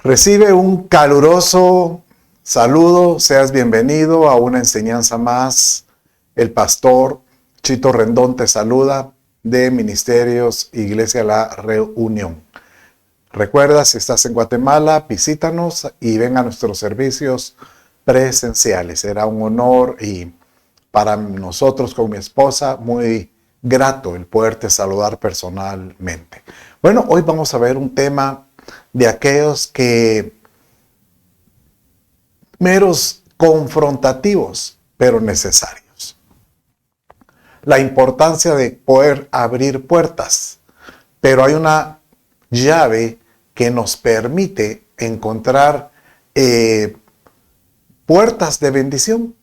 Recibe un caluroso saludo, seas bienvenido a una enseñanza más. El pastor Chito Rendón te saluda de Ministerios Iglesia La Reunión. Recuerda, si estás en Guatemala, visítanos y ven a nuestros servicios presenciales. Será un honor y para nosotros con mi esposa muy grato el poderte saludar personalmente. Bueno, hoy vamos a ver un tema de aquellos que meros confrontativos, pero necesarios. La importancia de poder abrir puertas, pero hay una llave que nos permite encontrar puertas de bendición,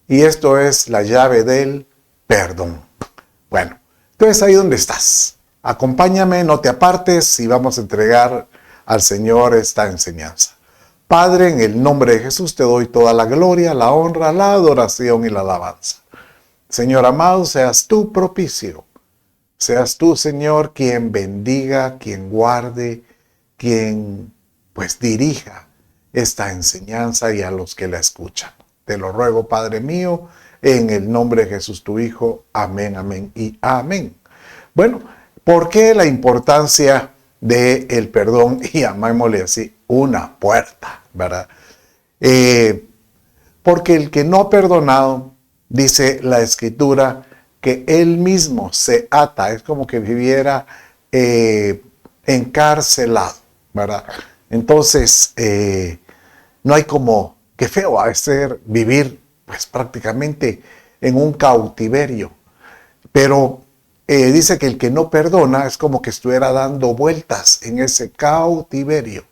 y esto es la llave del perdón. Bueno, entonces ahí donde estás, acompáñame, no te apartes y vamos a entregar al Señor esta enseñanza. Padre, en el nombre de Jesús te doy toda la gloria, la honra, la adoración y la alabanza. Señor amado, seas tú propicio. Seas tú, Señor, quien bendiga, quien guarde, quien pues dirija esta enseñanza y a los que la escuchan. Te lo ruego, Padre mío, en el nombre de Jesús tu Hijo. Amén, amén y amén. Bueno, ¿por qué la importancia del perdón? Y llamémosle así, una puerta, ¿verdad? Porque el que no ha perdonado, dice la Escritura, que él mismo se ata, es como que viviera encarcelado, ¿verdad? Entonces, no hay como, qué feo va a ser vivir pues prácticamente en un cautiverio, pero dice que el que no perdona es como que estuviera dando vueltas en ese cautiverio.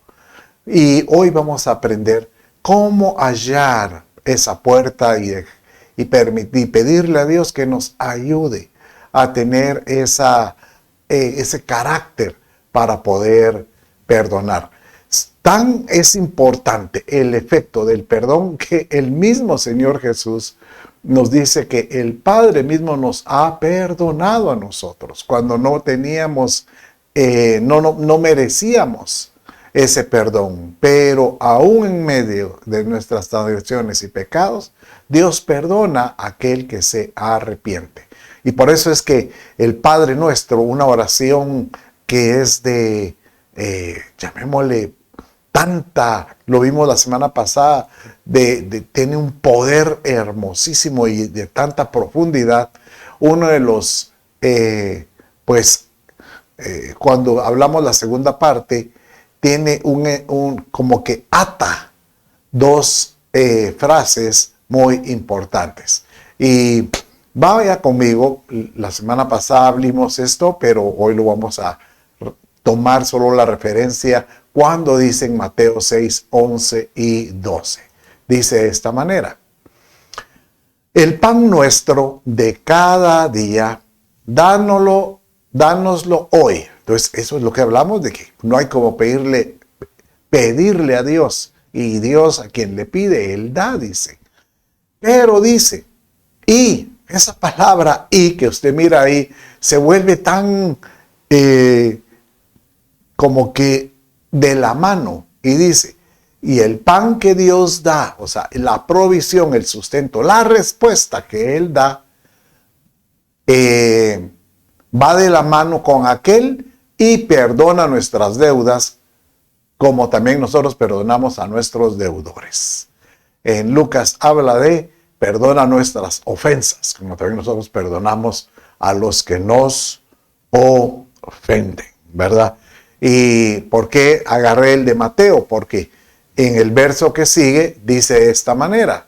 Y hoy vamos a aprender cómo hallar esa puerta y pedirle a Dios que nos ayude a tener ese carácter para poder perdonar. Tan es importante el efecto del perdón que el mismo Señor Jesús nos dice que el Padre mismo nos ha perdonado a nosotros cuando no teníamos, no merecíamos ese perdón, pero aún en medio de nuestras transgresiones y pecados, Dios perdona a aquel que se arrepiente. Y por eso es que el Padre Nuestro, una oración que es de, llamémosle, lo vimos la semana pasada, tiene un poder hermosísimo y de tanta profundidad. Uno de los, cuando hablamos la segunda parte, tiene como que ata dos frases muy importantes. Y vaya conmigo, la semana pasada hablamos esto, pero hoy lo vamos a tomar solo la referencia cuando dice en Mateo 6, 11 y 12. Dice de esta manera: el pan nuestro de cada día, dánoslo hoy. Entonces, eso es lo que hablamos, de que no hay como pedirle a Dios, y Dios a quien le pide, Él da, dice. Pero dice, y esa palabra y que usted mira ahí, se vuelve tan como que de la mano, y dice, y el pan que Dios da, o sea, la provisión, el sustento, la respuesta que Él da, va de la mano con aquel y perdona nuestras deudas, como también nosotros perdonamos a nuestros deudores. En Lucas habla de perdona nuestras ofensas, como también nosotros perdonamos a los que nos ofenden, ¿verdad? ¿Y por qué agarré el de Mateo? Porque en el verso que sigue dice de esta manera,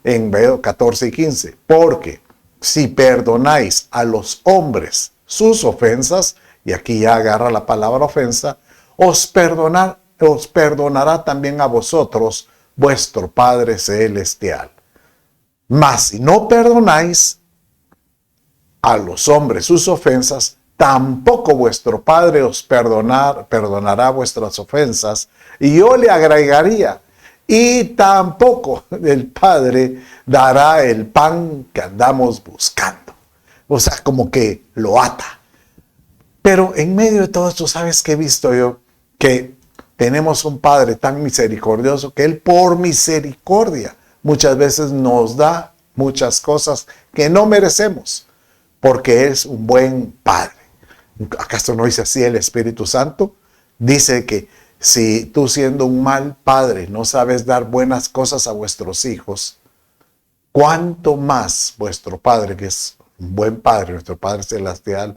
en 14 y 15, porque si perdonáis a los hombres sus ofensas, y aquí ya agarra la palabra ofensa, os perdonará también a vosotros vuestro Padre Celestial. Mas si no perdonáis a los hombres sus ofensas, tampoco vuestro Padre os perdonará vuestras ofensas. Y yo le agregaría, y tampoco el Padre dará el pan que andamos buscando. O sea, como que lo ata. Pero en medio de todo esto, ¿sabes qué he visto yo? Que tenemos un Padre tan misericordioso que Él por misericordia muchas veces nos da muchas cosas que no merecemos, porque es un buen Padre. ¿Acaso no dice así el Espíritu Santo? Dice que si tú, siendo un mal padre, no sabes dar buenas cosas a vuestros hijos, ¿cuánto más vuestro Padre, que es un buen Padre, nuestro Padre celestial,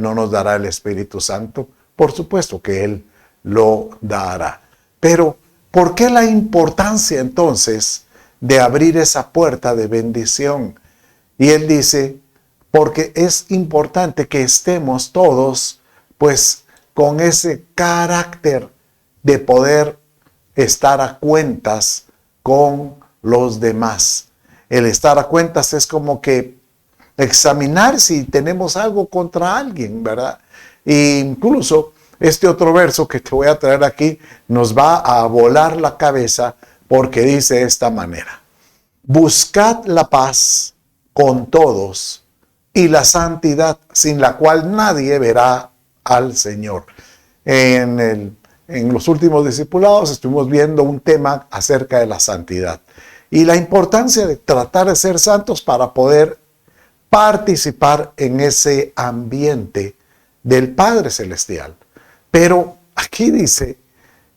no nos dará el Espíritu Santo? Por supuesto que Él lo dará. Pero, ¿por qué la importancia entonces de abrir esa puerta de bendición? Y Él dice, porque es importante que estemos todos, pues, con ese carácter de poder estar a cuentas con los demás. El estar a cuentas es como que examinar si tenemos algo contra alguien, ¿verdad? E incluso este otro verso que te voy a traer aquí nos va a volar la cabeza, porque dice de esta manera: buscad la paz con todos y la santidad, sin la cual nadie verá al Señor. En los últimos discipulados estuvimos viendo un tema acerca de la santidad y la importancia de tratar de ser santos para poder participar en ese ambiente del Padre Celestial. Pero aquí dice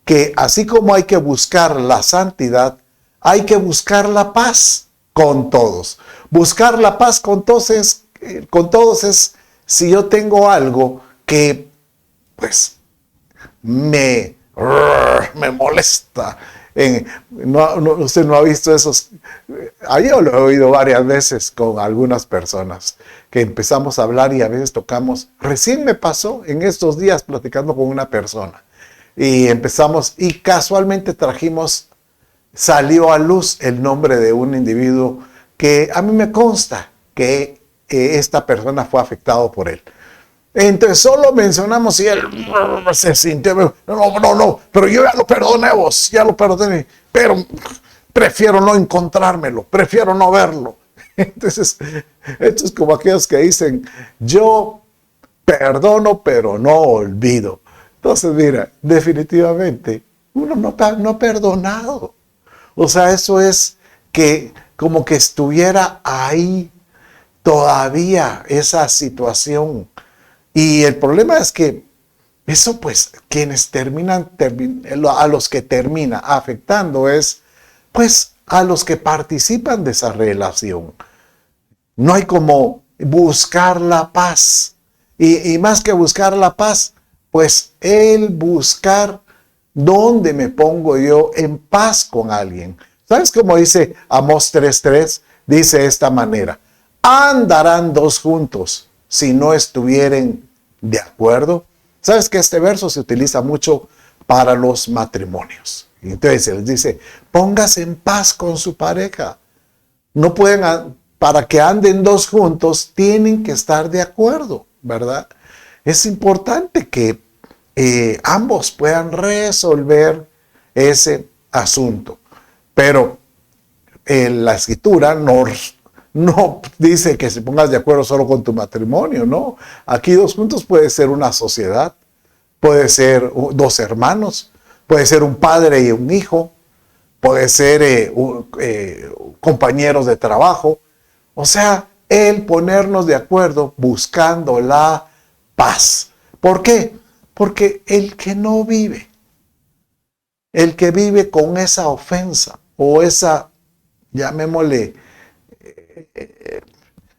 que así como hay que buscar la santidad, hay que buscar la paz con todos. Buscar la paz con todos es si yo tengo algo que pues me molesta. Usted no ha visto esos. Yo lo he oído varias veces con algunas personas que empezamos a hablar y a veces tocamos. Recién me pasó en estos días platicando con una persona y empezamos y casualmente salió a luz el nombre de un individuo que a mí me consta que esta persona fue afectado por él. Entonces solo mencionamos y él se sintió, no, pero yo ya lo perdoné, pero prefiero no encontrármelo, prefiero no verlo. Entonces, esto es como aquellos que dicen, yo perdono, pero no olvido. Entonces, mira, definitivamente, uno no ha perdonado. O sea, eso es que como que estuviera ahí todavía esa situación. Y el problema es que eso, pues, a los que termina afectando es, pues, a los que participan de esa relación. No hay como buscar la paz. Y más que buscar la paz, pues, el buscar dónde me pongo yo en paz con alguien. ¿Sabes cómo dice Amós 3:3? Dice de esta manera: andarán dos juntos si no estuvieren de acuerdo. Sabes que este verso se utiliza mucho para los matrimonios. Entonces se les dice, póngase en paz con su pareja. No pueden, para que anden dos juntos, tienen que estar de acuerdo, ¿verdad? Es importante que ambos puedan resolver ese asunto. Pero la Escritura no dice que se pongas de acuerdo solo con tu matrimonio, ¿no? Aquí dos juntos puede ser una sociedad, puede ser dos hermanos, puede ser un padre y un hijo, puede ser compañeros de trabajo. O sea, el ponernos de acuerdo buscando la paz. ¿Por qué? Porque el que vive con esa ofensa o esa, llamémosle,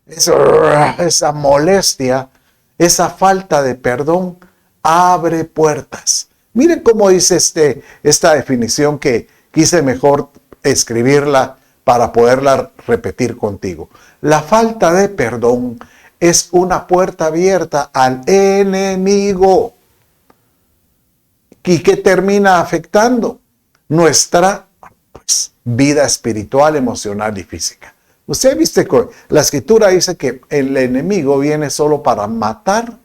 esa molestia, esa falta de perdón, abre puertas. Miren cómo dice esta definición que quise mejor escribirla para poderla repetir contigo. La falta de perdón es una puerta abierta al enemigo. ¿Y qué termina afectando? Nuestra vida espiritual, emocional y física. Usted viste que la Escritura dice que el enemigo viene solo para matar,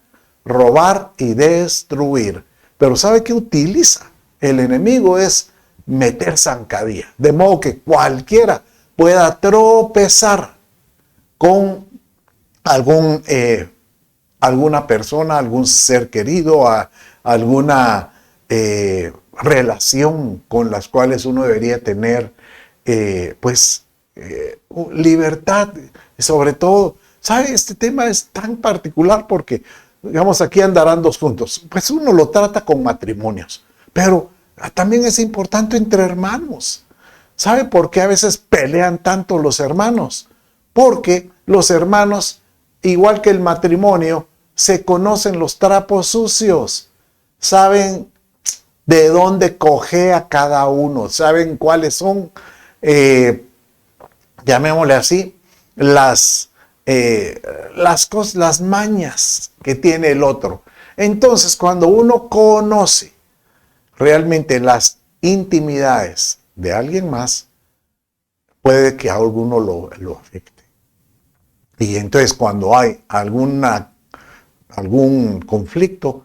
robar y destruir. Pero ¿sabe qué utiliza? El enemigo es meter zancadilla, de modo que cualquiera pueda tropezar con alguna persona, algún ser querido, alguna relación con las cuales uno debería tener, libertad. Sobre todo, ¿sabe? Este tema es tan particular porque, digamos, aquí andarán dos juntos. Pues uno lo trata con matrimonios, pero también es importante entre hermanos. ¿Sabe por qué a veces pelean tanto los hermanos? Porque los hermanos, igual que el matrimonio, se conocen los trapos sucios. Saben de dónde cojea cada uno. Saben cuáles son, llamémosle así, las cosas, las mañas que tiene el otro. Entonces, cuando uno conoce realmente las intimidades de alguien más, puede que a alguno lo afecte. Y entonces cuando hay algún conflicto,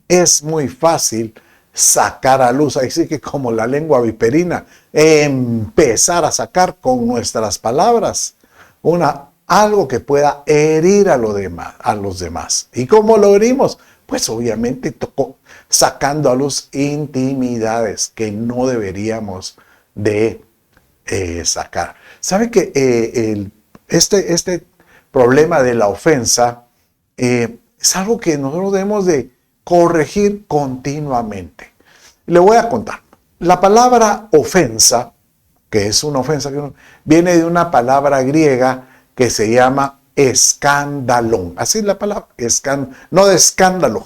es muy fácil sacar a luz, así que como la lengua viperina, empezar a sacar con nuestras palabras algo que pueda herir a los demás. ¿Y cómo lo herimos? Pues obviamente sacando a luz intimidades que no deberíamos de sacar. ¿Sabe que este problema de la ofensa es algo que nosotros debemos de corregir continuamente? Le voy a contar. La palabra ofensa, que es una ofensa, viene de una palabra griega que se llama escandalón. Así es la palabra, no de escándalo,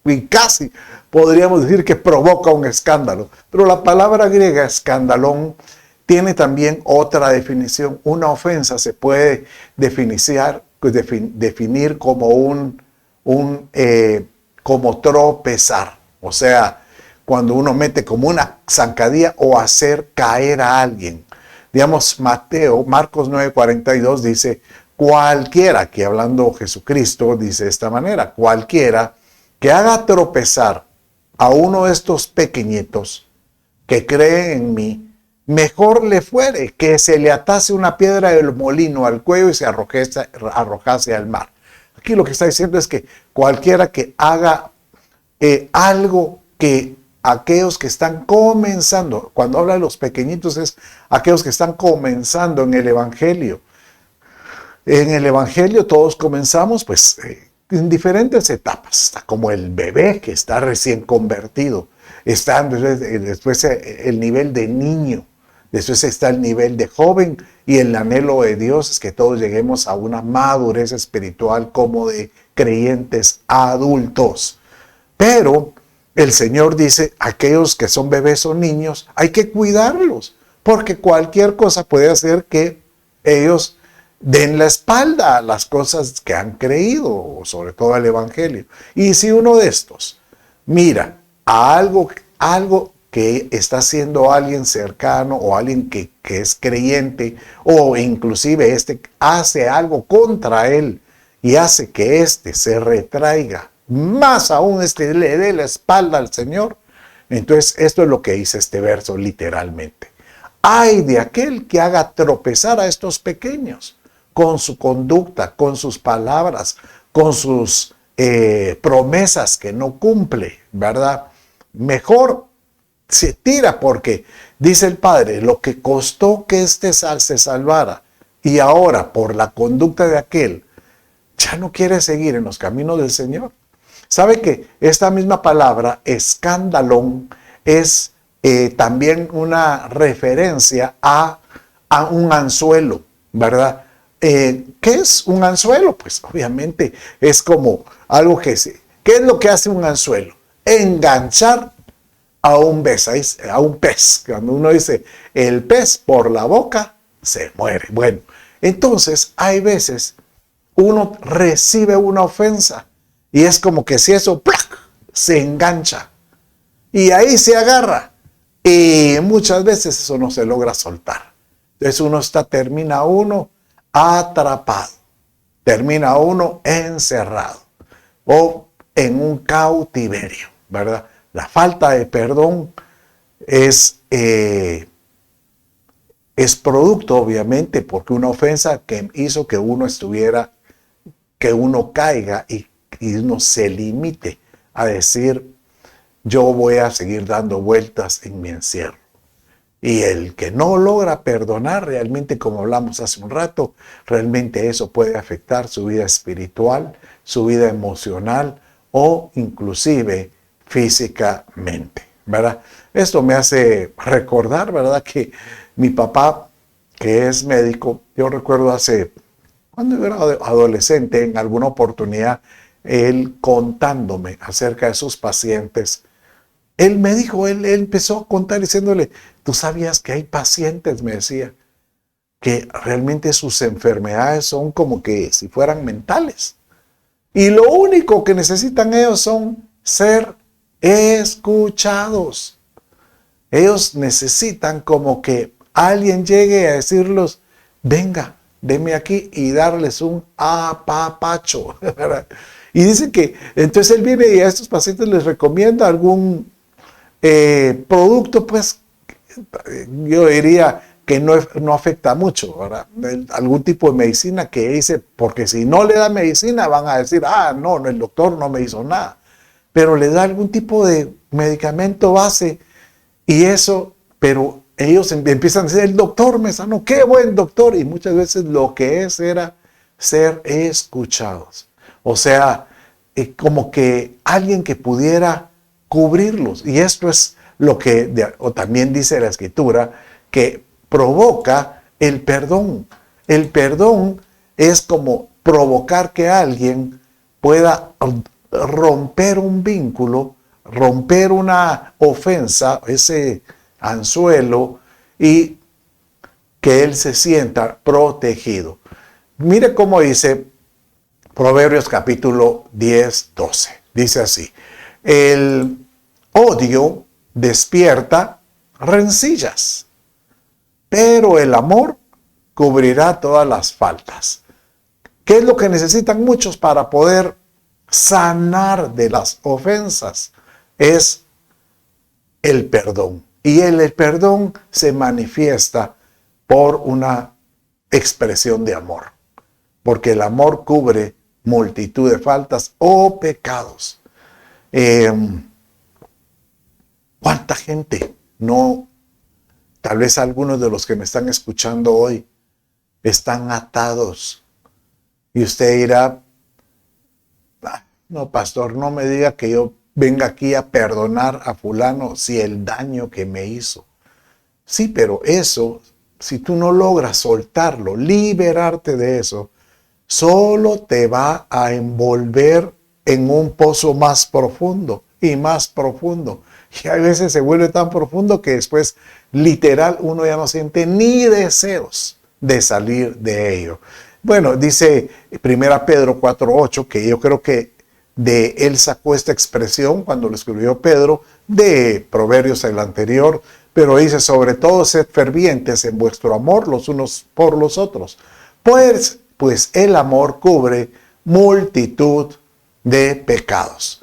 y casi podríamos decir que provoca un escándalo. Pero la palabra griega escandalón tiene también otra definición. Una ofensa se puede definir como como tropezar. O sea, cuando uno mete como una zancadilla o hacer caer a alguien. Digamos, Marcos 9:42 dice, cualquiera, que hablando Jesucristo, dice de esta manera, cualquiera que haga tropezar a uno de estos pequeñitos que creen en mí, mejor le fuere que se le atase una piedra del molino al cuello y se arrojase al mar. Aquí lo que está diciendo es que cualquiera que haga algo que aquellos que están comenzando, cuando habla de los pequeñitos es aquellos que están comenzando en el Evangelio. En el Evangelio todos comenzamos pues en diferentes etapas, está como el bebé que está recién convertido, está después el nivel de niño, después está el nivel de joven y el anhelo de Dios es que todos lleguemos a una madurez espiritual como de creyentes adultos. Pero el Señor dice, aquellos que son bebés o niños, hay que cuidarlos, porque cualquier cosa puede hacer que ellos den la espalda a las cosas que han creído, sobre todo al Evangelio. Y si uno de estos mira a algo que está haciendo alguien cercano o alguien que es creyente, o inclusive hace algo contra él y hace que se retraiga, más aún le dé la espalda al Señor, entonces esto es lo que dice este verso literalmente. Ay de aquel que haga tropezar a estos pequeños con su conducta, con sus palabras, con sus promesas que no cumple, ¿verdad? Mejor se tira, porque dice el Padre, lo que costó que se salvara y ahora por la conducta de aquel ya no quiere seguir en los caminos del Señor. ¿Sabe que esta misma palabra, escandalón, es también una referencia a un anzuelo, ¿verdad? ¿Qué es un anzuelo? Pues obviamente es como algo ¿qué es lo que hace un anzuelo? Enganchar a un pez. Cuando uno dice el pez por la boca se muere. Bueno, entonces hay veces uno recibe una ofensa y es como que si eso ¡plac!, se engancha y ahí se agarra y muchas veces eso no se logra soltar. Entonces termina uno atrapado, termina uno encerrado o en un cautiverio, ¿verdad? La falta de perdón es producto, obviamente, porque una ofensa que hizo que uno caiga y uno se limite a decir yo voy a seguir dando vueltas en mi encierro. Y el que no logra perdonar realmente, como hablamos hace un rato, realmente eso puede afectar su vida espiritual, su vida emocional o inclusive físicamente, ¿verdad? Esto me hace recordar, ¿verdad? Que mi papá, que es médico, yo recuerdo cuando yo era adolescente, en alguna oportunidad, él contándome acerca de sus pacientes, él me dijo, él empezó a contar diciéndole, tú sabías que hay pacientes, me decía, que realmente sus enfermedades son como que si fueran mentales. Y lo único que necesitan ellos son ser escuchados. Ellos necesitan como que alguien llegue a decirlos, venga, deme aquí y darles un apapacho. Y dicen que entonces él viene y a estos pacientes les recomienda algún producto, pues yo diría que no afecta mucho, ¿verdad? Algún tipo de medicina que dice, porque si no le da medicina van a decir, no, el doctor no me hizo nada, pero le da algún tipo de medicamento base y eso, pero ellos empiezan a decir, el doctor me sanó, qué buen doctor, y muchas veces lo que era ser escuchados. O sea, como que alguien que pudiera cubrirlos. Y esto es lo que o también dice la Escritura, que provoca el perdón. El perdón es como provocar que alguien pueda romper un vínculo, romper una ofensa, ese anzuelo, y que él se sienta protegido. Mire cómo dice Proverbios capítulo 10, 12. Dice así, el odio despierta rencillas, pero el amor cubrirá todas las faltas. ¿Qué es lo que necesitan muchos para poder sanar de las ofensas? Es el perdón. Y el perdón se manifiesta por una expresión de amor, porque el amor cubre multitud de faltas o pecados. ¿Cuánta gente no, tal vez algunos de los que me están escuchando hoy, están atados? Y usted dirá, no, pastor, no me diga que yo venga aquí a perdonar a fulano si el daño que me hizo. Sí, pero eso, si tú no logras soltarlo, liberarte de eso, solo te va a envolver en un pozo más profundo y más profundo. Y a veces se vuelve tan profundo que después, literal, uno ya no siente ni deseos de salir de ello. Bueno, dice 1 Pedro 4:8, que yo creo que de él sacó esta expresión cuando lo escribió Pedro, de Proverbios el anterior, pero dice, sobre todo sed fervientes en vuestro amor los unos por los otros, pues el amor cubre multitud de pecados.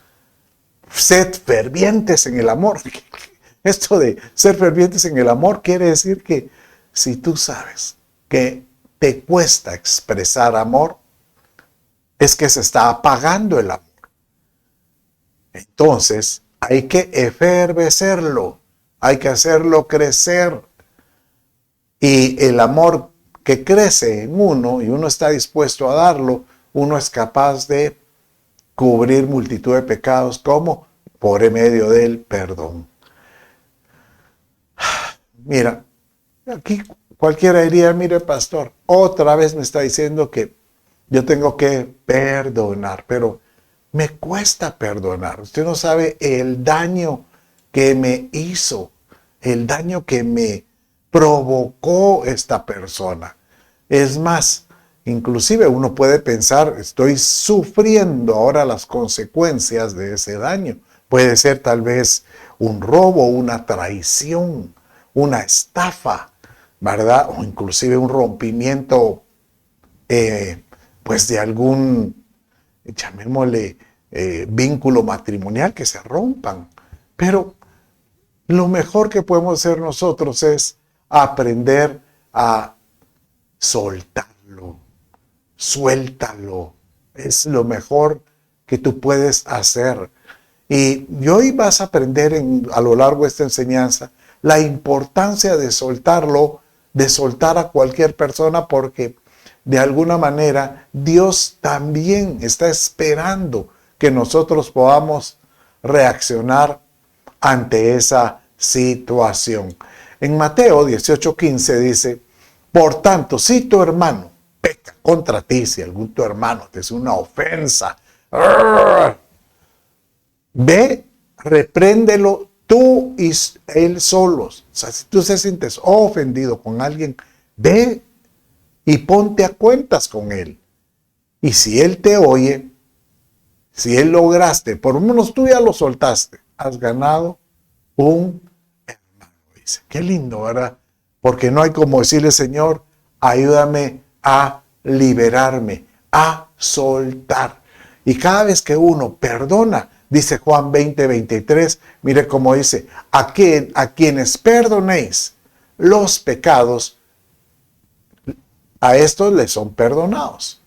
Sed fervientes en el amor. Esto de ser fervientes en el amor quiere decir que si tú sabes que te cuesta expresar amor, es que se está apagando el amor. Entonces, hay que efervecerlo, hay que hacerlo crecer. Y el amor que crece en uno y uno está dispuesto a darlo, uno es capaz de cubrir multitud de pecados como por medio del perdón. Mira, aquí cualquiera diría, mire pastor, otra vez me está diciendo que yo tengo que perdonar, pero me cuesta perdonar. Usted no sabe el daño que me hizo, el daño que me provocó esta persona. Es más, inclusive uno puede pensar, estoy sufriendo ahora las consecuencias de ese daño. Puede ser tal vez un robo, una traición, una estafa, ¿verdad? O inclusive un rompimiento, pues de algún, llamémosle, vínculo matrimonial, que se rompan. Pero lo mejor que podemos hacer nosotros es aprender a soltarlo, suéltalo. Es lo mejor que tú puedes hacer. Y hoy vas a aprender a lo largo de esta enseñanza la importancia de soltarlo, de soltar a cualquier persona, porque de alguna manera Dios también está esperando que nosotros podamos reaccionar ante esa situación. En Mateo 18:15 dice: por tanto, si tu hermano peca contra ti, si algún tu hermano te hace una ofensa, ve, repréndelo tú y él solos. O sea, si tú te sientes ofendido con alguien, ve y ponte a cuentas con él. Y si él te oye, si él lograste, por lo menos tú ya lo soltaste, has ganado un hermano. Dice, qué lindo, ¿verdad? Porque no hay como decirle: Señor, ayúdame a liberarme, a soltar. Y cada vez que uno perdona, dice Juan 20:23, mire cómo dice: a quienes perdonéis los pecados, a estos les son perdonados.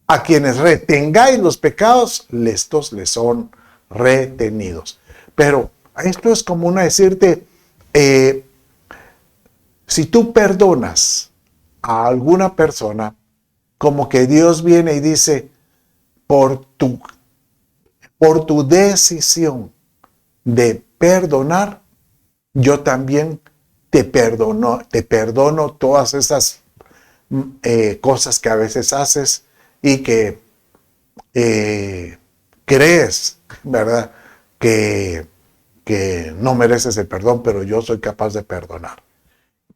A quienes retengáis los pecados, estos les son retenidos. Pero esto es como una decirte, si tú perdonas a alguna persona, como que Dios viene y dice: por tu decisión de perdonar, yo también te perdono todas esas cosas que a veces haces y que crees, ¿verdad?, que no mereces el perdón, pero yo soy capaz de perdonar.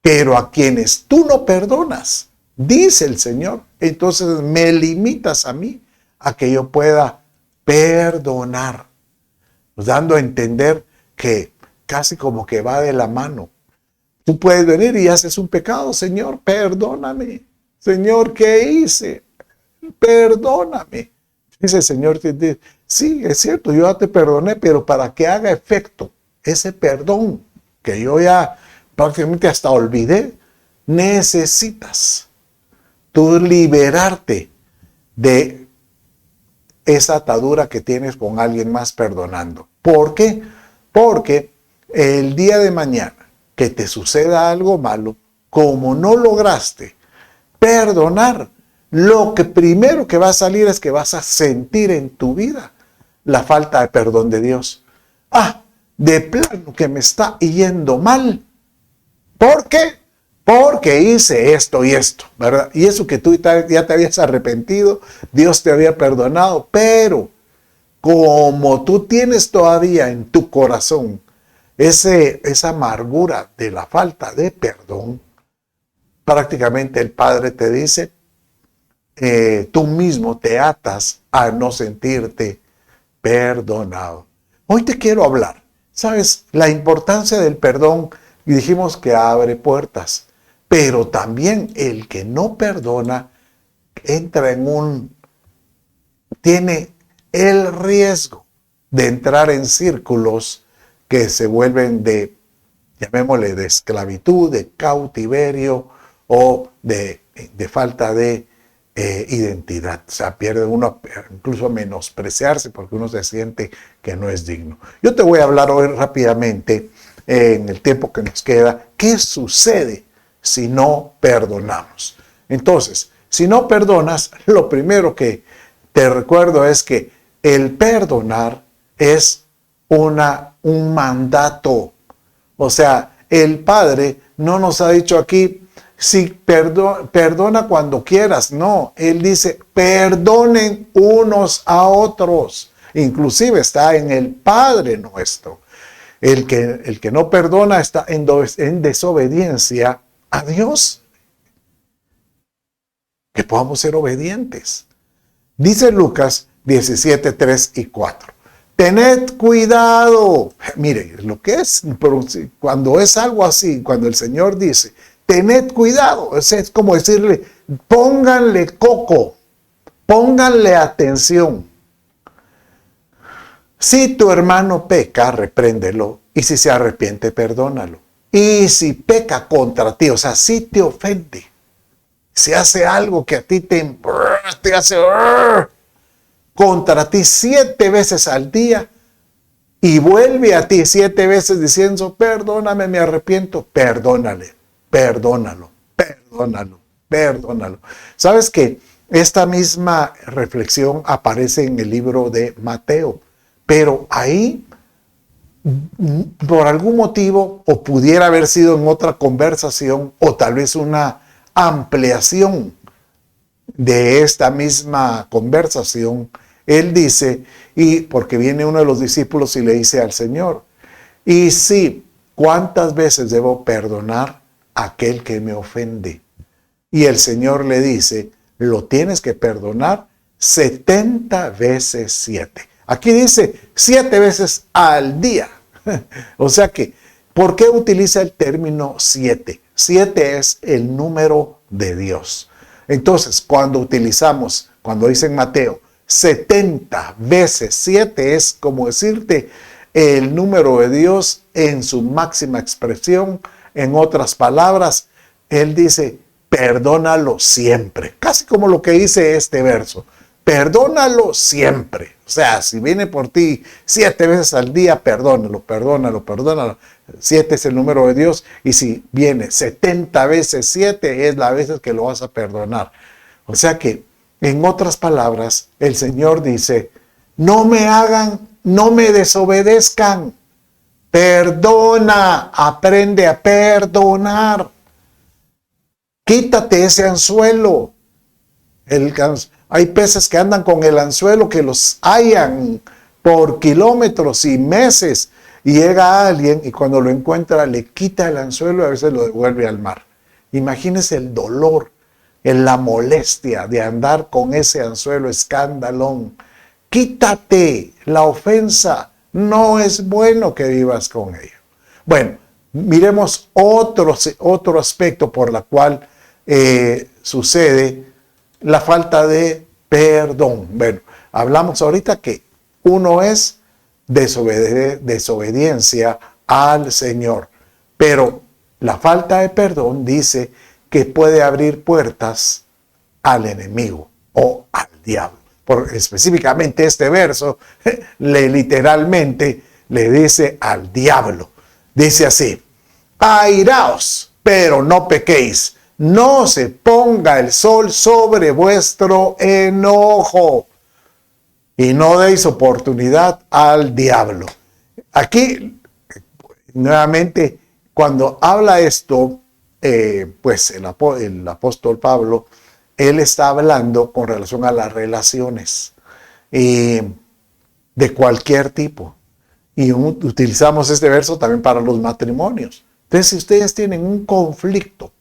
Pero a quienes tú no perdonas, dice el Señor, entonces me limitas a mí a que yo pueda perdonar, dando a entender que casi como que va de la mano. Tú puedes venir y haces un pecado: Señor, perdóname. Señor, ¿qué hice? Perdóname. Dice el Señor: sí, es cierto, yo ya te perdoné, pero para que haga efecto ese perdón que yo ya prácticamente hasta olvidé, necesitas tú liberarte de esa atadura que tienes con alguien más perdonando. ¿Por qué? Porque el día de mañana que te suceda algo malo, como no lograste perdonar, lo que primero que va a salir es que vas a sentir en tu vida la falta de perdón de Dios. De plano que me está yendo mal. ¿Por qué? Porque hice esto y esto, ¿verdad? Y eso que tú ya te habías arrepentido, Dios te había perdonado, pero como tú tienes todavía en tu corazón esa amargura de la falta de perdón, prácticamente el Padre te dice, tú mismo te atas a no sentirte perdonado. Hoy te quiero hablar, ¿sabes? La importancia del perdón, y dijimos que abre puertas, pero también el que no perdona entra tiene el riesgo de entrar en círculos que se vuelven llamémosle, de esclavitud, de cautiverio o de falta de identidad. O sea, pierde uno incluso a menospreciarse porque uno se siente que no es digno. Yo te voy a hablar hoy rápidamente, en el tiempo que nos queda, qué sucede si no perdonamos. Entonces, si no perdonas, lo primero que te recuerdo es que el perdonar es un mandato. O sea, el Padre no nos ha dicho aquí: si perdona cuando quieras. No, Él dice: perdonen unos a otros. Inclusive está en el Padre nuestro. El que no perdona está en desobediencia a Dios. Que podamos ser obedientes. Dice Lucas 17, 3 y 4. Tened cuidado. Mire, lo que es, pero cuando es algo así, cuando el Señor dice, tened cuidado, es como decirle, pónganle coco, pónganle atención. Si tu hermano peca, repréndelo, y si se arrepiente, perdónalo. Y si peca contra ti, o sea, si te ofende, si hace algo que a ti te hace contra ti 7 veces al día, y vuelve a ti 7 veces diciendo, perdóname, me arrepiento, perdónale, perdónalo, perdónalo, perdónalo. ¿Sabes qué? Esta misma reflexión aparece en el libro de Mateo, pero ahí, por algún motivo, o pudiera haber sido en otra conversación, o tal vez una ampliación de esta misma conversación, él dice, y porque viene uno de los discípulos y le dice al Señor, y sí, ¿cuántas veces debo perdonar a aquel que me ofende? Y el Señor le dice, lo tienes que perdonar 70 veces 7. Aquí dice 7 veces al día. O sea que, ¿por qué utiliza el término 7? 7 es el número de Dios. Entonces, cuando dice en Mateo, 70 veces 7 es como decirte el número de Dios en su máxima expresión. En otras palabras, Él dice, perdónalo siempre. Casi como lo que dice este verso. Perdónalo siempre. O sea, si viene por ti 7 veces al día, perdónalo, perdónalo, perdónalo. 7 es el número de Dios. Y si viene 70 veces 7, es las veces que lo vas a perdonar. O sea que, en otras palabras, el Señor dice, no me desobedezcan. Perdona, aprende a perdonar. Quítate ese anzuelo. Hay peces que andan con el anzuelo que los hallan por kilómetros y meses. Y llega alguien y cuando lo encuentra le quita el anzuelo y a veces lo devuelve al mar. Imagínese el dolor, la molestia de andar con ese anzuelo escandalón. Quítate la ofensa. No es bueno que vivas con ello. Bueno, miremos otro aspecto por la cual sucede la falta de perdón. Bueno, hablamos ahorita que uno es desobediencia al Señor, pero la falta de perdón dice que puede abrir puertas al enemigo o al diablo. Específicamente este verso literalmente le dice al diablo. Dice así, airaos, pero no pequéis. No se ponga el sol sobre vuestro enojo y no deis oportunidad al diablo. Aquí, nuevamente, cuando habla esto, pues el apóstol Pablo, él está hablando con relación a las relaciones de cualquier tipo. Y utilizamos este verso también para los matrimonios. Entonces, si ustedes tienen un conflicto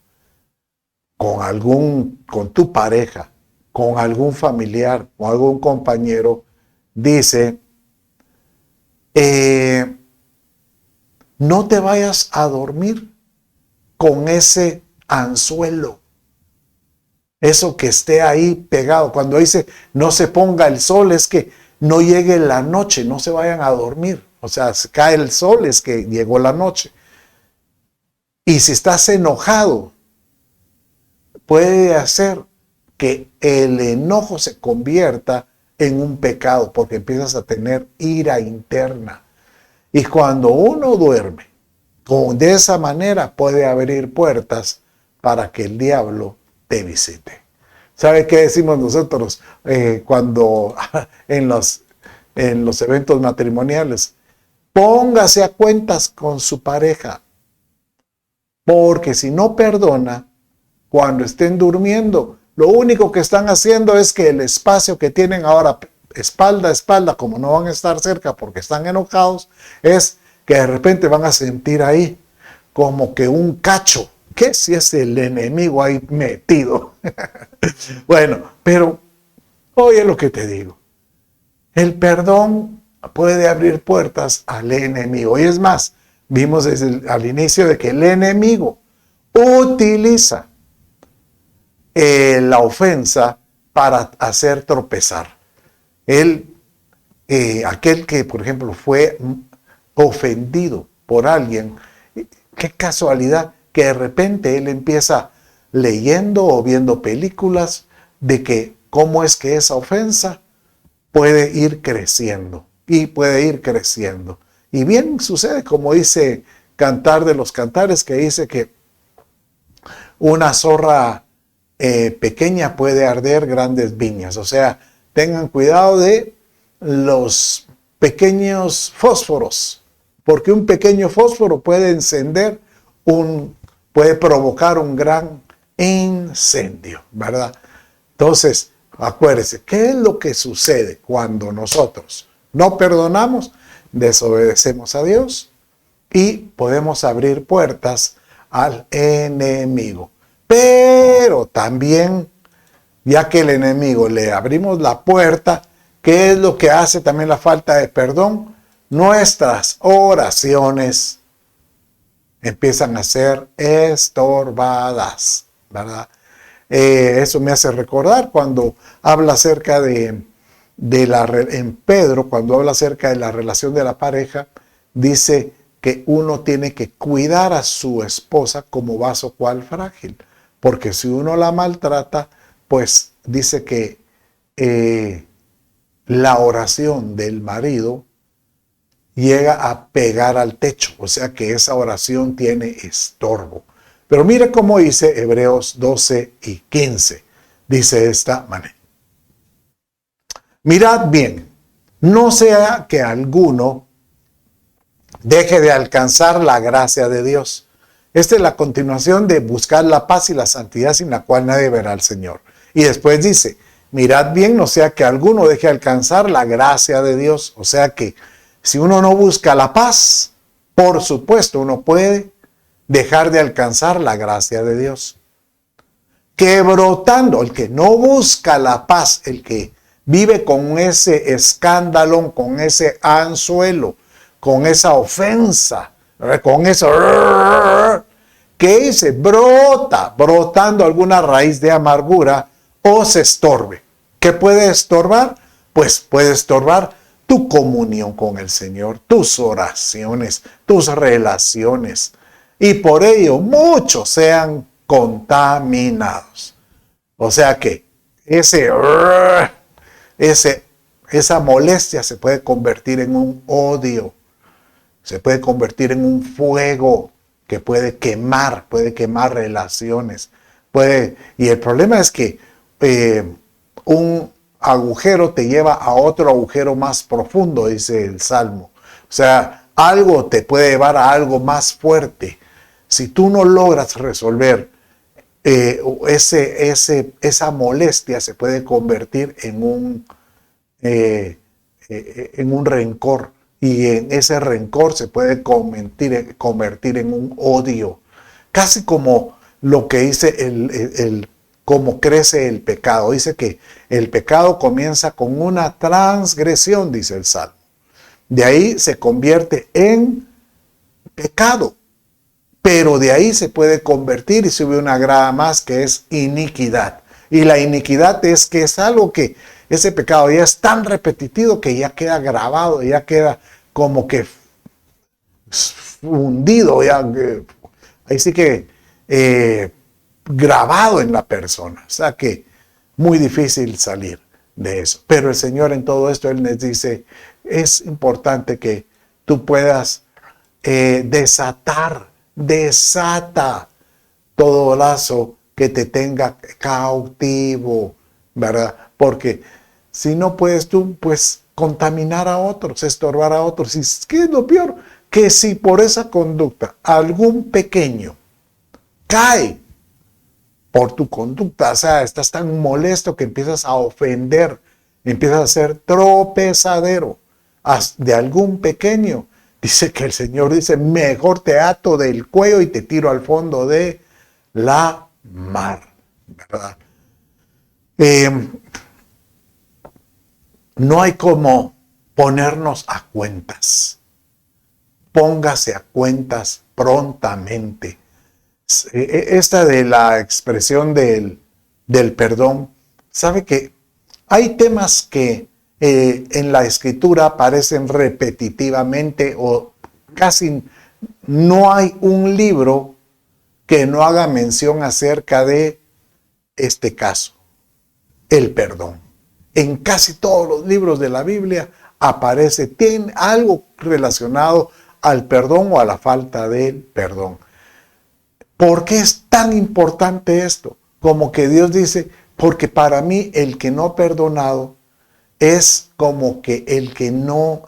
con tu pareja, con algún familiar, con algún compañero, dice, no te vayas a dormir con ese anzuelo. Eso que esté ahí pegado. Cuando dice no se ponga el sol, es que no llegue la noche, no se vayan a dormir. O sea, se cae el sol, es que llegó la noche. Y si estás enojado, puede hacer que el enojo se convierta en un pecado, porque empiezas a tener ira interna. Y cuando uno duerme de esa manera, puede abrir puertas para que el diablo te visite. ¿Sabe qué decimos nosotros cuando en los eventos matrimoniales? Póngase a cuentas con su pareja, porque si no perdona, cuando estén durmiendo, lo único que están haciendo es que el espacio que tienen ahora espalda a espalda, como no van a estar cerca porque están enojados, es que de repente van a sentir ahí como que un cacho. ¿Qué si es el enemigo ahí metido? Bueno, pero oye lo que te digo. El perdón puede abrir puertas al enemigo. Y es más, vimos al inicio de que el enemigo utiliza la ofensa para hacer tropezar. Aquel que, por ejemplo, fue ofendido por alguien, qué casualidad que de repente él empieza leyendo o viendo películas de que cómo es que esa ofensa puede ir creciendo y puede ir creciendo. Y bien sucede, como dice Cantar de los Cantares, que dice que una zorra pequeña puede arder grandes viñas. O sea, tengan cuidado de los pequeños fósforos, porque un pequeño fósforo puede encender puede provocar un gran incendio, ¿verdad? Entonces, acuérdense, ¿qué es lo que sucede cuando nosotros no perdonamos? Desobedecemos a Dios y podemos abrir puertas al enemigo. Pero también, ya que el enemigo le abrimos la puerta, ¿qué es lo que hace también la falta de perdón? Nuestras oraciones empiezan a ser estorbadas, ¿verdad? Eso me hace recordar cuando habla acerca en Pedro, cuando habla acerca de la relación de la pareja, dice que uno tiene que cuidar a su esposa como vaso cual frágil, porque si uno la maltrata, pues dice que la oración del marido llega a pegar al techo, o sea que esa oración tiene estorbo. Pero mire cómo dice Hebreos 12 y 15. Dice de esta manera: mirad bien, no sea que alguno deje de alcanzar la gracia de Dios. Esta es la continuación de buscar la paz y la santidad sin la cual nadie verá al Señor. Y después dice: mirad bien, no sea que alguno deje de alcanzar la gracia de Dios. O sea que si uno no busca la paz, por supuesto uno puede dejar de alcanzar la gracia de Dios. Que brotando, el que no busca la paz, el que vive con ese escándalo, con ese anzuelo, con esa ofensa, con eso, ¿qué dice? Brotando alguna raíz de amargura o se estorbe. ¿Qué puede estorbar? Pues puede estorbar tu comunión con el Señor, tus oraciones, tus relaciones, y por ello muchos sean contaminados. O sea que esa molestia se puede convertir en un odio, se puede convertir en un fuego que puede quemar relaciones. Y el problema es que un agujero te lleva a otro agujero más profundo, dice el Salmo. O sea, algo te puede llevar a algo más fuerte. Si tú no logras resolver esa molestia, se puede convertir en un rencor. Y en ese rencor se puede convertir en un odio. Casi como lo que dice cómo crece el pecado. Dice que el pecado comienza con una transgresión, dice el Salmo. De ahí se convierte en pecado. Pero de ahí se puede convertir y sube una grada más, que es iniquidad. Y la iniquidad es que es algo que ese pecado ya es tan repetitivo que ya queda grabado, ya queda como que fundido, ahí sí que grabado en la persona. O sea que muy difícil salir de eso. Pero el Señor en todo esto, Él les dice, es importante que tú puedas desata todo lazo que te tenga cautivo, ¿verdad? Porque si no puedes tú, pues contaminar a otros, estorbar a otros. ¿Y qué es lo peor? Que si por esa conducta algún pequeño cae por tu conducta, o sea, estás tan molesto que empiezas a ofender, empiezas a ser tropezadero de algún pequeño, dice que el Señor dice, mejor te ato del cuello y te tiro al fondo de la mar, ¿verdad? No hay como ponernos a cuentas. Póngase a cuentas prontamente. Esta de la expresión del perdón, sabe que hay temas que en la escritura aparecen repetitivamente o casi no hay un libro que no haga mención acerca de este caso, el perdón. En casi todos los libros de la Biblia aparece, tiene algo relacionado al perdón o a la falta del perdón. ¿Por qué es tan importante esto? Como que Dios dice, porque para mí el que no ha perdonado es como que el que no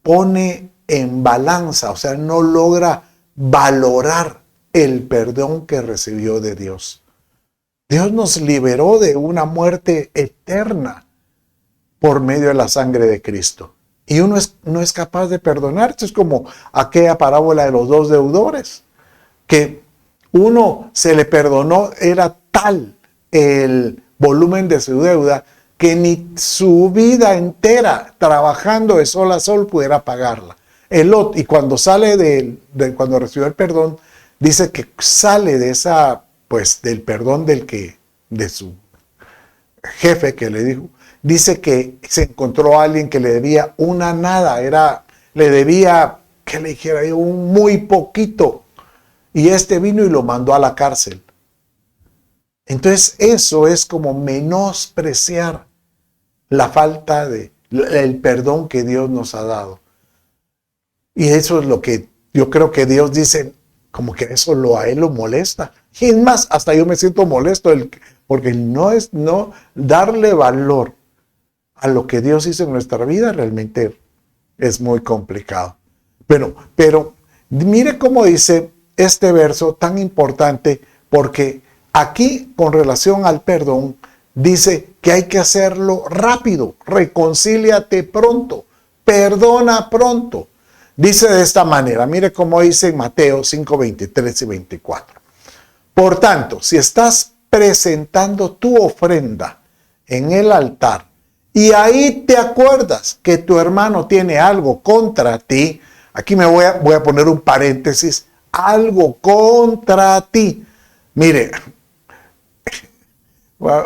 pone en balanza, o sea, no logra valorar el perdón que recibió de Dios. Dios nos liberó de una muerte eterna por medio de la sangre de Cristo. Y uno no es capaz de perdonar. Esto es como aquella parábola de los dos deudores, que uno se le perdonó, era tal el volumen de su deuda que ni su vida entera trabajando de sol a sol pudiera pagarla. El otro, y cuando sale cuando recibió el perdón, dice que sale de esa, pues del perdón de su jefe que le dijo, dice que se encontró a alguien que le debía una nada, le debía, que le dijera yo, un muy poquito, y este vino y lo mandó a la cárcel. Entonces eso es como menospreciar la falta el perdón que Dios nos ha dado. Y eso es lo que yo creo que Dios dice, como que eso a él lo molesta. Y es más, hasta yo me siento molesto, porque no darle valor a lo que Dios hizo en nuestra vida realmente es muy complicado. Pero mire cómo dice este verso tan importante, porque aquí con relación al perdón dice que hay que hacerlo rápido, reconcíliate pronto, perdona pronto. Dice de esta manera, mire cómo dice en Mateo 5, 23 y 24. Por tanto, si estás presentando tu ofrenda en el altar y ahí te acuerdas que tu hermano tiene algo contra ti, aquí me voy a poner un paréntesis, algo contra ti. Mire,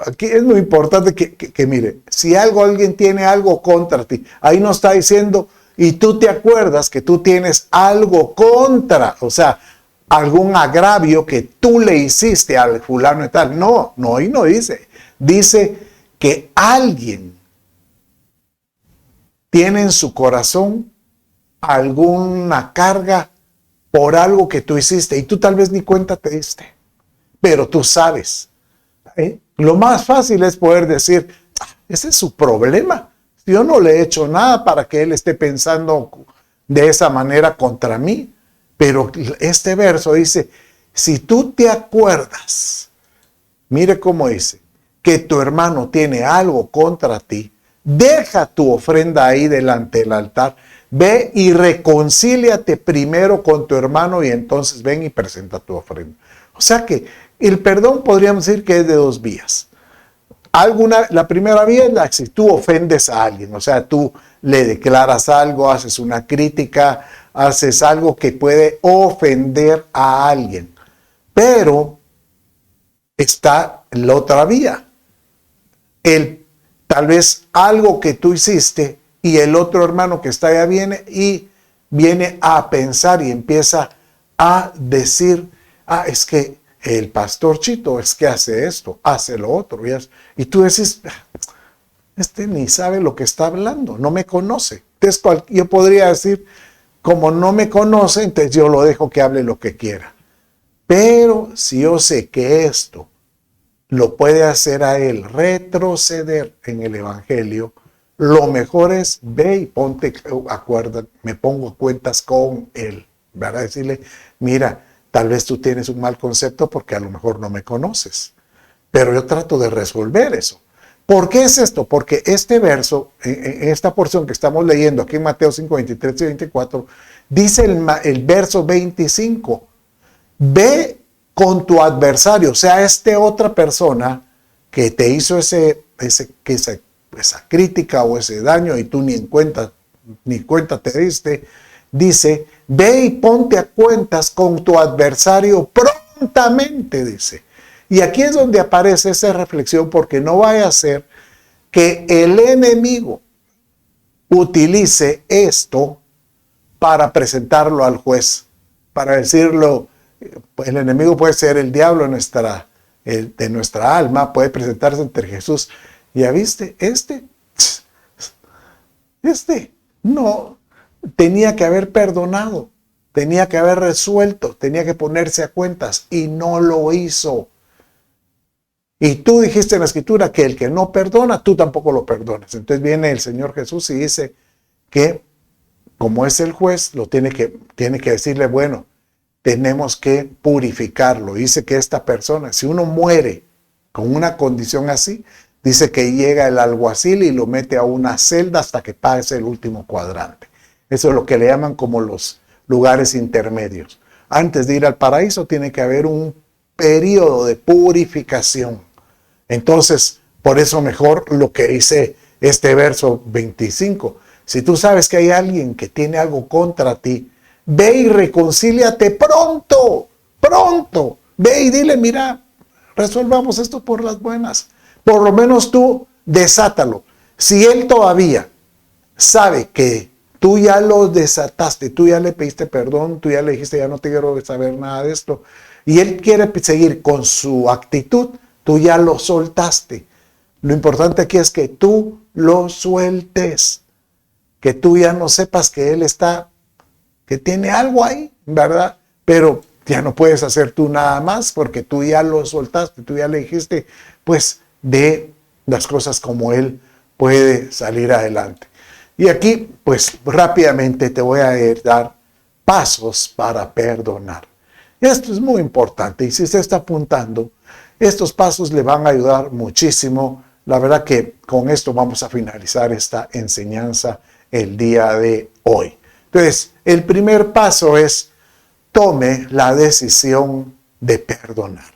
aquí es muy importante que mire, si alguien tiene algo contra ti, ahí no está diciendo, y tú te acuerdas que tú tienes algo contra, o sea, algún agravio que tú le hiciste al fulano y tal. No, ahí no dice. Dice que alguien tiene en su corazón alguna carga por algo que tú hiciste y tú tal vez ni cuenta te diste, pero tú sabes. Lo más fácil es poder decir, ese es su problema. Yo no le he hecho nada para que él esté pensando de esa manera contra mí. Pero este verso dice, si tú te acuerdas, mire cómo dice, que tu hermano tiene algo contra ti, deja tu ofrenda ahí delante del altar, ve y reconcíliate primero con tu hermano y entonces ven y presenta tu ofrenda. O sea que el perdón podríamos decir que es de dos vías. La primera vía es si tú ofendes a alguien, o sea, tú le declaras algo, haces una crítica, haces algo que puede ofender a alguien. Pero está la otra vía. Tal vez algo que tú hiciste y el otro hermano que está allá viene a pensar y empieza a decir, es que el pastor Chito es que hace esto, hace lo otro. Y tú decís, este ni sabe lo que está hablando, no me conoce. Entonces yo podría decir, como no me conoce, entonces yo lo dejo que hable lo que quiera. Pero si yo sé que esto lo puede hacer a él retroceder en el evangelio, lo mejor es ve y me pongo a cuentas con él, ¿verdad? Decirle, mira, tal vez tú tienes un mal concepto porque a lo mejor no me conoces, pero yo trato de resolver eso. ¿Por qué es esto? Porque este verso, en esta porción que estamos leyendo aquí en Mateo 5, 23 y 24, dice el verso 25, ve con tu adversario, o sea, otra persona que te hizo esa crítica o ese daño y tú ni cuenta te diste, dice, ve y ponte a cuentas con tu adversario prontamente, dice. Y aquí es donde aparece esa reflexión, porque no vaya a ser que el enemigo utilice esto para presentarlo al juez, para decirlo. El enemigo puede ser el diablo de nuestra alma, puede presentarse ante Jesús. ¿Ya viste? No, tenía que haber perdonado, tenía que haber resuelto, tenía que ponerse a cuentas y no lo hizo. Y tú dijiste en la Escritura que el que no perdona, tú tampoco lo perdonas. Entonces viene el Señor Jesús y dice que como es el juez, tiene que decirle, bueno, tenemos que purificarlo. Dice que esta persona, si uno muere con una condición así, dice que llega el alguacil y lo mete a una celda hasta que pase el último cuadrante. Eso es lo que le llaman como los lugares intermedios. Antes de ir al paraíso tiene que haber un periodo de purificación. Entonces, por eso mejor lo que dice este verso 25. Si tú sabes que hay alguien que tiene algo contra ti, ve y reconcíliate pronto, pronto. Ve y dile, mira, resolvamos esto por las buenas. Por lo menos tú desátalo. Si él todavía sabe que tú ya lo desataste, tú ya le pediste perdón, tú ya le dijiste, ya no te quiero saber nada de esto, y él quiere seguir con su actitud, tú ya lo soltaste. Lo importante aquí es que tú lo sueltes, que tú ya no sepas que él que tiene algo ahí, ¿verdad? Pero ya no puedes hacer tú nada más porque tú ya lo soltaste, tú ya le dijiste, pues, de las cosas como él puede salir adelante. Y aquí, pues, rápidamente te voy a dar pasos para perdonar. Esto es muy importante y si usted está apuntando, estos pasos le van a ayudar muchísimo. La verdad que con esto vamos a finalizar esta enseñanza el día de hoy. Entonces, el primer paso es tome la decisión de perdonar.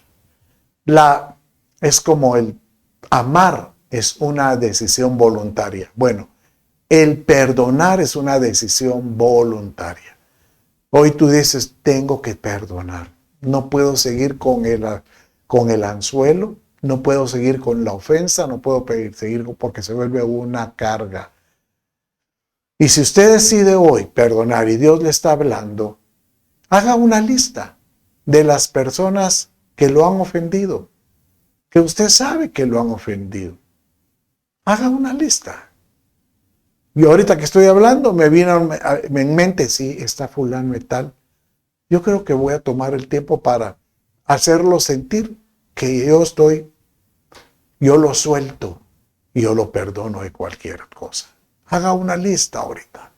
Es como el amar es una decisión voluntaria. Bueno, el perdonar es una decisión voluntaria. Hoy tú dices, tengo que perdonar. No puedo seguir con el anzuelo, no puedo seguir con la ofensa, no puedo seguir porque se vuelve una carga. Y si usted decide hoy perdonar y Dios le está hablando, haga una lista de las personas que lo han ofendido, que usted sabe que lo han ofendido. Haga una lista. Y ahorita que estoy hablando, me vino en mente, sí, está fulano y tal. Yo creo que voy a tomar el tiempo para hacerlo sentir que yo lo suelto y yo lo perdono de cualquier cosa. Haga una lista ahorita.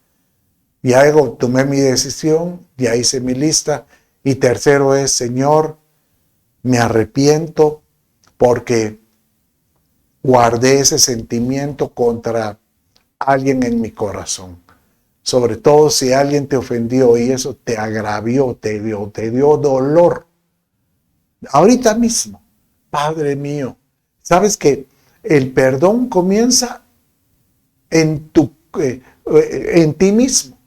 Ya tomé mi decisión, ya hice mi lista. Y tercero es, Señor, me arrepiento porque guardé ese sentimiento contra alguien en mi corazón. Sobre todo si alguien te ofendió y eso te agravió, te dio dolor. Ahorita mismo, Padre mío, sabes que el perdón comienza en ti mismo.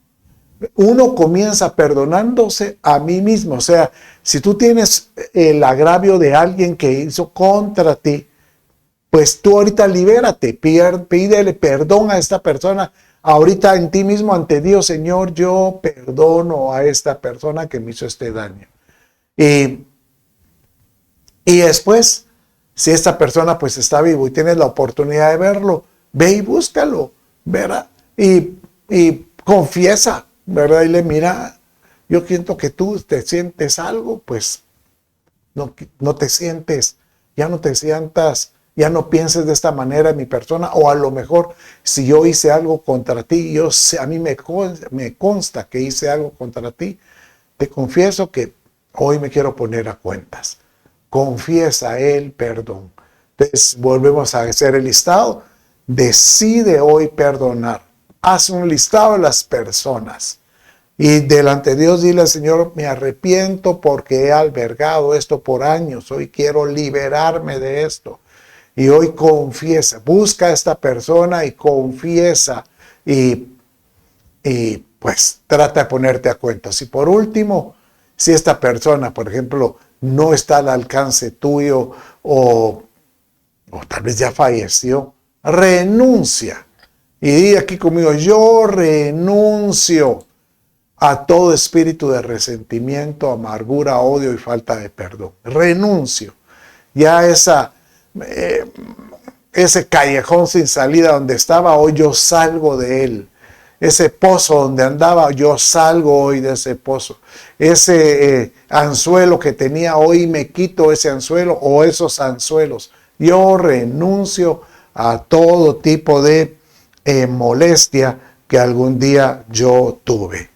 Uno comienza perdonándose a mí mismo. O sea, si tú tienes el agravio de alguien que hizo contra ti, pues tú ahorita libérate, pídele perdón a esta persona. Ahorita en ti mismo ante Dios, Señor, yo perdono a esta persona que me hizo este daño. Y después, si esta persona pues está vivo y tienes la oportunidad de verlo, ve y búscalo, ¿verdad? Y confiesa, ¿verdad? Y le mira, yo siento que tú te sientes algo, pues no te sientes, ya no te sientas, ya no pienses de esta manera en mi persona, o a lo mejor si yo hice algo contra ti, a mí me consta que hice algo contra ti, te confieso que hoy me quiero poner a cuentas. Confiesa el perdón. Entonces volvemos a hacer el listado. Decide hoy perdonar. Haz un listado de las personas. Y delante de Dios dile al Señor, me arrepiento porque he albergado esto por años. Hoy quiero liberarme de esto. Y hoy confiesa. Busca a esta persona y confiesa. Y pues trata de ponerte a cuenta. Si por último, si esta persona, por ejemplo, no está al alcance tuyo o tal vez ya falleció, renuncia. Y di aquí conmigo, yo renuncio a todo espíritu de resentimiento, amargura, odio y falta de perdón. Renuncio. Ya ese callejón sin salida donde estaba, hoy yo salgo de él. Ese pozo donde andaba, yo salgo hoy de ese pozo. Ese anzuelo que tenía, hoy me quito ese anzuelo o esos anzuelos. Yo renuncio a todo tipo de molestia que algún día yo tuve.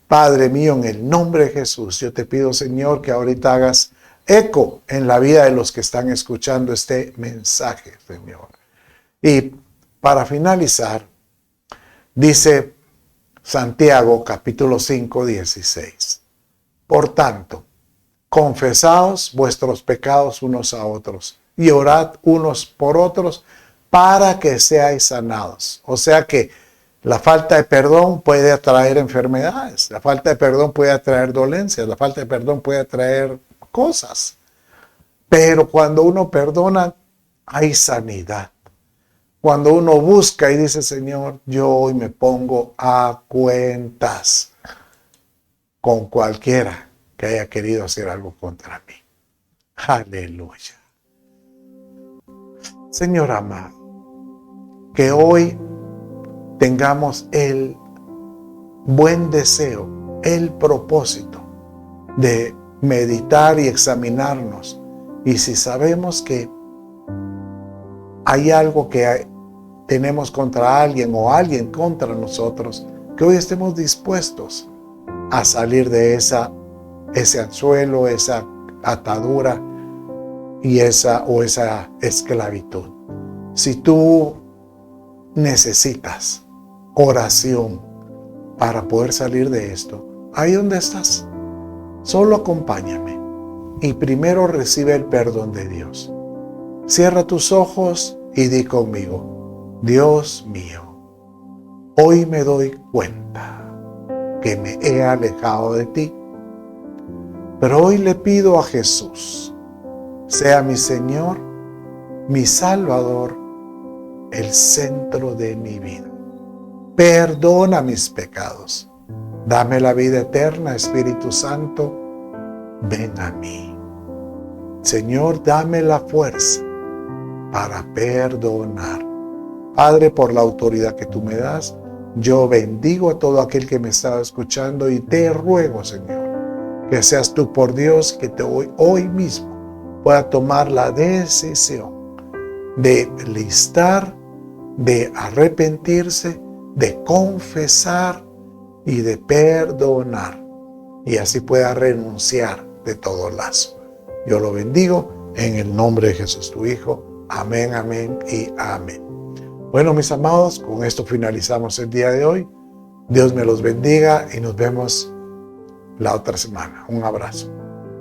Padre mío, en el nombre de Jesús, yo te pido, Señor, que ahorita hagas eco en la vida de los que están escuchando este mensaje, Señor. Y para finalizar, dice Santiago capítulo 5, 16. Por tanto, confesaos vuestros pecados unos a otros y orad unos por otros para que seáis sanados. O sea que la falta de perdón puede atraer enfermedades, la falta de perdón puede atraer dolencias, la falta de perdón puede atraer cosas. Pero cuando uno perdona, hay sanidad. Cuando uno busca y dice, Señor, yo hoy me pongo a cuentas con cualquiera que haya querido hacer algo contra mí. Aleluya. Señor amado, que hoy tengamos el buen deseo, el propósito de meditar y examinarnos. Y si sabemos que hay algo que tenemos contra alguien o alguien contra nosotros, que hoy estemos dispuestos a salir de ese anzuelo, esa atadura y esa esclavitud. Si tú necesitas oración para poder salir de esto, ahí donde estás, solo acompáñame y primero recibe el perdón de Dios. Cierra tus ojos y di conmigo, Dios mío, hoy me doy cuenta que me he alejado de ti, pero hoy le pido a Jesús, sea mi Señor, mi Salvador, el centro de mi vida. Perdona mis pecados. Dame la vida eterna, Espíritu Santo, ven a mí. Señor, dame la fuerza para perdonar. Padre, por la autoridad que tú me das, yo bendigo a todo aquel que me estaba escuchando y te ruego, Señor, que seas tú por Dios, que hoy mismo pueda tomar la decisión de listar, de arrepentirse, de confesar y de perdonar, y así pueda renunciar de todo lazo. Yo lo bendigo en el nombre de Jesús, tu Hijo. Amén, amén y amén. Bueno, mis amados, con esto finalizamos el día de hoy. Dios me los bendiga y nos vemos la otra semana. Un abrazo.